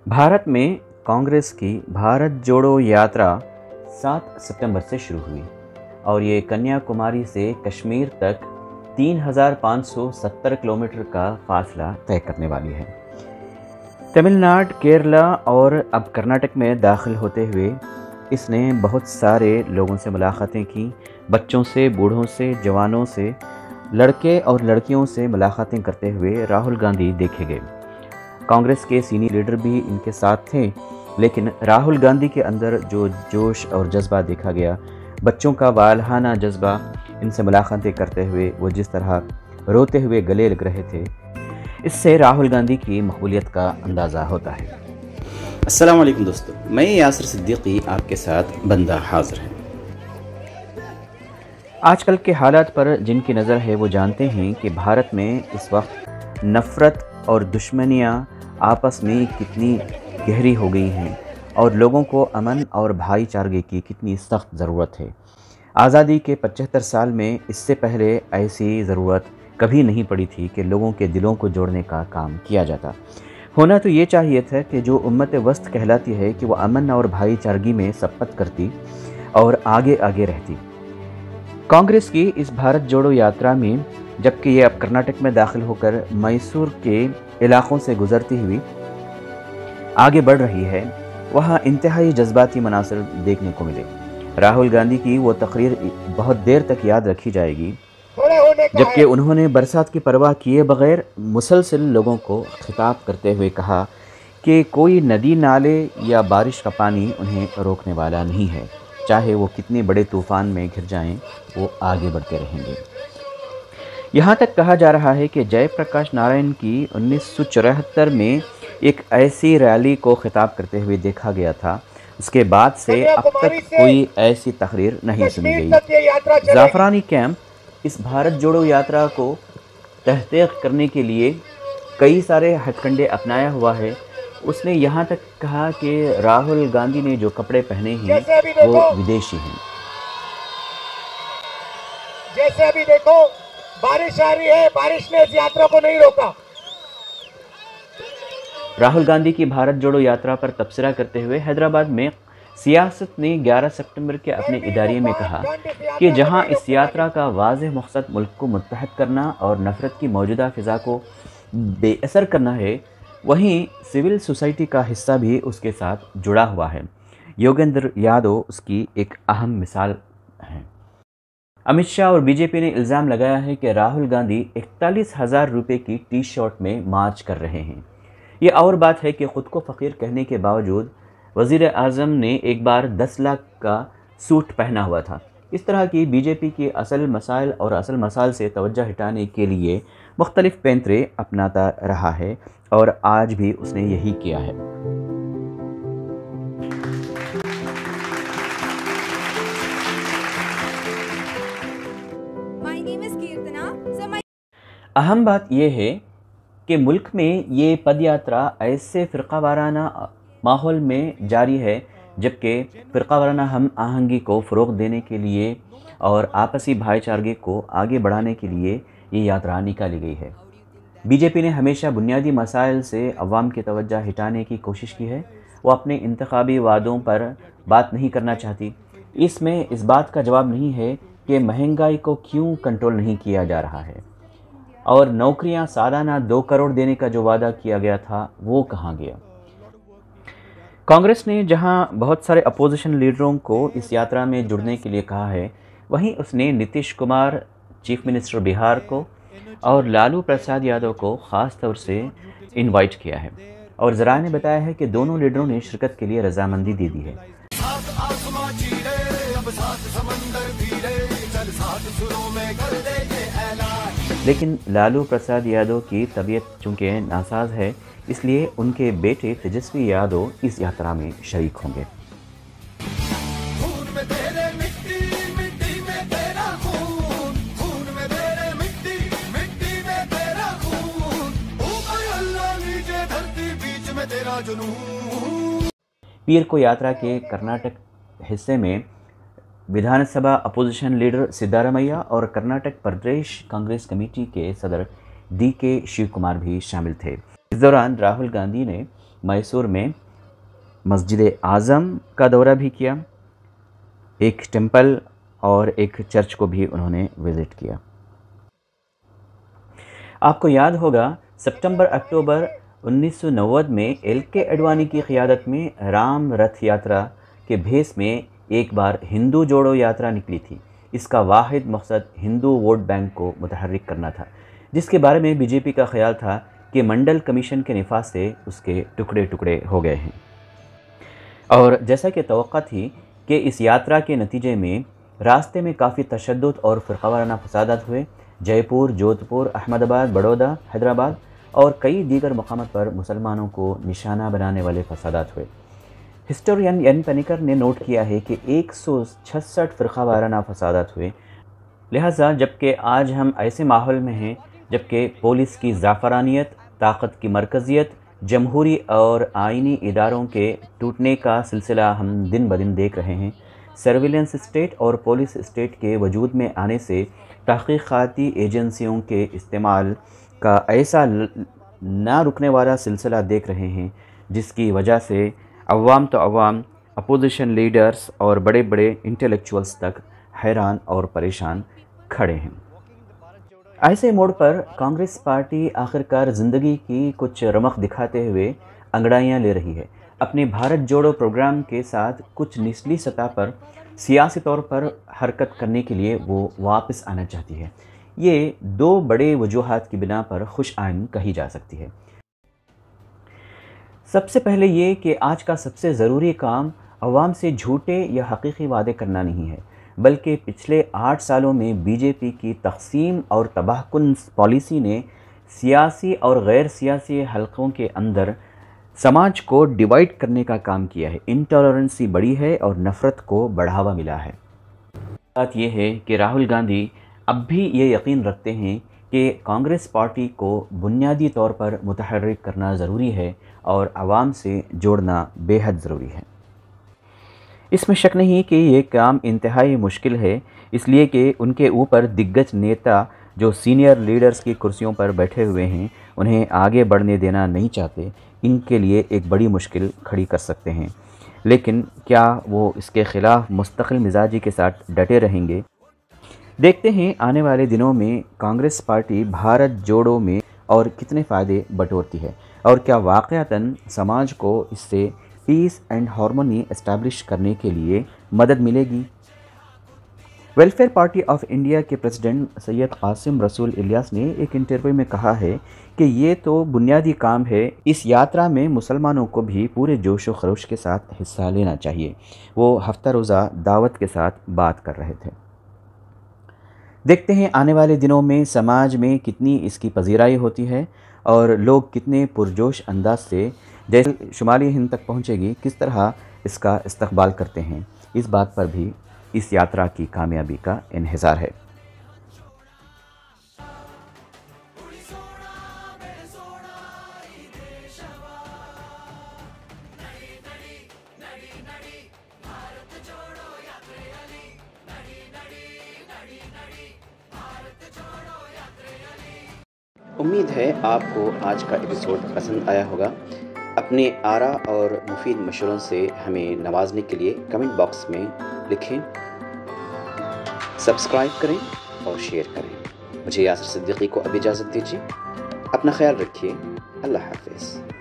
भारत में कांग्रेस की भारत जोड़ो यात्रा 7 सितंबर से शुरू हुई और ये कन्याकुमारी से कश्मीर तक 3,570 किलोमीटर का फासला तय करने वाली है। तमिलनाडु, केरला और अब कर्नाटक में दाखिल होते हुए इसने बहुत सारे लोगों से मुलाकातें की। बच्चों से, बूढ़ों से, जवानों से, लड़के और लड़कियों से मुलाकातें करते हुए राहुल गांधी देखे गए। कांग्रेस के सीनियर लीडर भी इनके साथ थे, लेकिन राहुल गांधी के अंदर जो जोश और जज्बा देखा गया, बच्चों का वालहाना जज्बा, इनसे मुलाकातें करते हुए वो जिस तरह रोते हुए गले लग रहे थे, इससे राहुल गांधी की मकबूलियत का अंदाज़ा होता है। अस्सलाम वालेकुम दोस्तों, मैं यासिर सिद्दीकी आपके साथ बंदा हाजिर है। आजकल के हालात पर जिनकी नज़र है वो जानते हैं कि भारत में इस वक्त नफ़रत और दुश्मनियाँ आपस में कितनी गहरी हो गई हैं और लोगों को अमन और भाईचारे की कितनी सख्त ज़रूरत है। आज़ादी के 75 साल में इससे पहले ऐसी ज़रूरत कभी नहीं पड़ी थी कि लोगों के दिलों को जोड़ने का काम किया जाता। होना तो ये चाहिए था कि जो उम्मत वस्त कहलाती है कि वो अमन और भाईचारगी में सबकत करती और आगे आगे रहती। कांग्रेस की इस भारत जोड़ो यात्रा में, जबकि ये अब कर्नाटक में दाखिल होकर मैसूर के इलाकों से गुजरती हुई आगे बढ़ रही है, वहाँ इंतहाई जज्बाती मनासर देखने को मिले। राहुल गांधी की वो तकरीर बहुत देर तक याद रखी जाएगी, जबकि उन्होंने बरसात की परवाह किए बगैर मुसलसल लोगों को खिताब करते हुए कहा कि कोई नदी, नाले या बारिश का पानी उन्हें रोकने वाला नहीं है। चाहे वो कितने बड़े तूफ़ान में घिर जाएं, वो आगे बढ़ते रहेंगे। यहाँ तक कहा जा रहा है कि जयप्रकाश नारायण की 1974 में एक ऐसी रैली को खिताब करते हुए देखा गया था। उसके बाद से अब तक कोई ऐसी तकरीर नहीं सुनी गई। जाफरानी कैंप इस भारत जोड़ो यात्रा को तहक़ीक़ करने के लिए कई सारे हथकंडे अपनाया हुआ है। उसने यहाँ तक कहा कि राहुल गांधी ने जो कपड़े पहने हैं वो विदेशी हैं। जैसे अभी देखो बारिश आ रही है, बारिश ने इस यात्रा को नहीं रोका। राहुल गांधी की भारत जोड़ो यात्रा पर तबसरा करते हुए हैदराबाद में सियासत ने 11 सितंबर के अपने इदारे में कहा कि जहां इस यात्रा का वाज़ेह मकसद मुल्क को मुत्तहद करना और नफ़रत की मौजूदा फ़िज़ा को बेअसर करना है, वहीं सिविल सोसाइटी का हिस्सा भी उसके साथ जुड़ा हुआ है। योगेंद्र यादव उसकी एक अहम मिसाल है। अमित शाह और बीजेपी ने इल्ज़ाम लगाया है कि राहुल गांधी 41,000 रुपये की टी शर्ट में मार्च कर रहे हैं। ये और बात है कि ख़ुद को फ़कीर कहने के बावजूद वज़ीर आज़म ने एक बार 10 लाख का सूट पहना हुआ था। इस तरह की बीजेपी के असल मसाइल और असल मसाइल से तवज्जो हटाने के लिए मुख्तलिफ पैंतरे अपनाता रहा है और आज भी उसने यही किया है। अहम बात यह है कि मुल्क में ये पदयात्रा ऐसे फ़िरक़ावाराना माहौल में जारी है, जबकि फ़िरक़ावाराना हम आहंगी को फ़रोग़ देने के लिए और आपसी भाईचारे को आगे बढ़ाने के लिए ये यात्रा निकाली गई है। बीजेपी ने हमेशा बुनियादी मसाइल से अवाम की तवज्जो हटाने की कोशिश की है। वो अपने इंतखाबी वादों पर बात नहीं करना चाहती। इसमें इस बात का जवाब नहीं है कि महंगाई को क्यों कंट्रोल नहीं किया जा रहा है और नौकरियां सालाना 2 करोड़ देने का जो वादा किया गया था वो कहाँ गया। कांग्रेस ने जहां बहुत सारे अपोजिशन लीडरों को इस यात्रा में जुड़ने के लिए कहा है, वहीं उसने नीतीश कुमार, चीफ मिनिस्टर बिहार को, और लालू प्रसाद यादव को ख़ास तौर से इनवाइट किया है और ज़राए ने बताया है कि दोनों लीडरों ने शिरकत के लिए रजामंदी दे दी है। लेकिन लालू प्रसाद यादव की तबीयत चूँकि नासाज है, इसलिए उनके बेटे तेजस्वी यादव इस यात्रा में शरीक होंगे। पीर को यात्रा के कर्नाटक हिस्से में विधानसभा अपोजिशन लीडर सिद्धारमैया और कर्नाटक प्रदेश कांग्रेस कमेटी के सदर DK शिव कुमार भी शामिल थे। इस दौरान राहुल गांधी ने मैसूर में मस्जिद आज़म का दौरा भी किया, एक टेंपल और एक चर्च को भी उन्होंने विज़िट किया। आपको याद होगा सितंबर-अक्टूबर 1990 में LK अडवाणी की क़ियादत में राम रथ यात्रा के भेस में एक बार हिंदू जोड़ो यात्रा निकली थी। इसका वाहिद मकसद हिंदू वोट बैंक को मुतहर्रिक करना था, जिसके बारे में बीजेपी का ख्याल था कि मंडल कमीशन के निफाज से उसके टुकड़े टुकड़े हो गए हैं। और जैसा कि तवक्का थी कि इस यात्रा के नतीजे में रास्ते में काफ़ी तशद्दुद और फ़िरक़ावाराना फ़सादात हुए। जयपुर, जोधपुर, अहमदाबाद, बड़ौदा, हैदराबाद और कई दीगर मकामात पर मुसलमानों को निशाना बनाने वाले फ़सादात हुए। हिस्टोरियन एन पेनिकर ने नोट किया है कि 166 फ़िरक़ावाराना फ़सादात हुए। लिहाजा जबकि आज हम ऐसे माहौल में हैं जबकि पुलिस की ज़ाफ़रानियत, ताकत की मरकज़ियत, जमहूरी और आइनी इदारों के टूटने का सिलसिला हम दिन ब दिन देख रहे हैं, सर्विलेंस स्टेट और पुलिस स्टेट के वजूद में आने से तहक़ीक़ाती एजेंसियों के इस्तेमाल का ऐसा ना रुकने वाला सिलसिला देख रहे हैं, जिसकी वजह से अवाम तो अवाम, अपोजिशन लीडर्स और बड़े बड़े इंटेलेक्चुअल्स तक हैरान और परेशान खड़े हैं। ऐसे मोड़ पर कांग्रेस पार्टी आखिरकार ज़िंदगी की कुछ रमक दिखाते हुए अंगड़ाइयाँ ले रही है। अपने भारत जोड़ो प्रोग्राम के साथ कुछ निचली सतह पर सियासी तौर पर हरकत करने के लिए वो वापस आना चाहती है। ये दो बड़े वजूहात की बिना पर खुश आइन कही जा सकती है। सबसे पहले ये कि आज का सबसे ज़रूरी काम अवाम से झूठे या हकीकी वादे करना नहीं है, बल्कि पिछले 8 सालों में बीजेपी की तक़सीम और तबाहकुन पॉलिसी ने सियासी और गैर सियासी हलकों के अंदर समाज को डिवाइड करने का काम किया है। इंटॉलरेंसी बढ़ी है और नफ़रत को बढ़ावा मिला है। बात यह है कि राहुल गांधी अब भी ये यकीन रखते हैं कि कांग्रेस पार्टी को बुनियादी तौर पर मुतहर्रिक करना ज़रूरी है और आवाम से जोड़ना बेहद ज़रूरी है। इसमें शक नहीं कि ये काम इंतहाई मुश्किल है, इसलिए कि उनके ऊपर दिग्गज नेता जो सीनियर लीडर्स की कुर्सियों पर बैठे हुए हैं, उन्हें आगे बढ़ने देना नहीं चाहते। इनके लिए एक बड़ी मुश्किल खड़ी कर सकते हैं, लेकिन क्या वो इसके ख़िलाफ़ मुस्तकिल मिजाजी के साथ डटे रहेंगे? देखते हैं आने वाले दिनों में कांग्रेस पार्टी भारत जोड़ो में और कितने फ़ायदे बटोरती है और क्या वाक़अतन समाज को इससे पीस एंड हार्मनी एस्टैब्लिश करने के लिए मदद मिलेगी। वेलफेयर पार्टी ऑफ इंडिया के प्रेसिडेंट सैयद कासिम रसूल इलियास ने एक इंटरव्यू में कहा है कि ये तो बुनियादी काम है, इस यात्रा में मुसलमानों को भी पूरे जोश व खरोश के साथ हिस्सा लेना चाहिए। वो हफ्ता रोज़ा दावत के साथ बात कर रहे थे। देखते हैं आने वाले दिनों में समाज में कितनी इसकी पजीराई होती है और लोग कितने पुरजोश अंदाज से जैसे शुमाली हिंद तक पहुंचेगी, किस तरह इसका इस्तकबाल करते हैं। इस बात पर भी इस यात्रा की कामयाबी का इन्हिसार है। उम्मीद है आपको आज का एपिसोड पसंद आया होगा। अपने आरा और मुफीद मशवरों से हमें नवाजने के लिए कमेंट बॉक्स में लिखें, सब्सक्राइब करें और शेयर करें। मुझे यासर सिद्दीकी को अब इजाज़त दीजिए। अपना ख्याल रखिए। अल्लाह हाफ़िज़।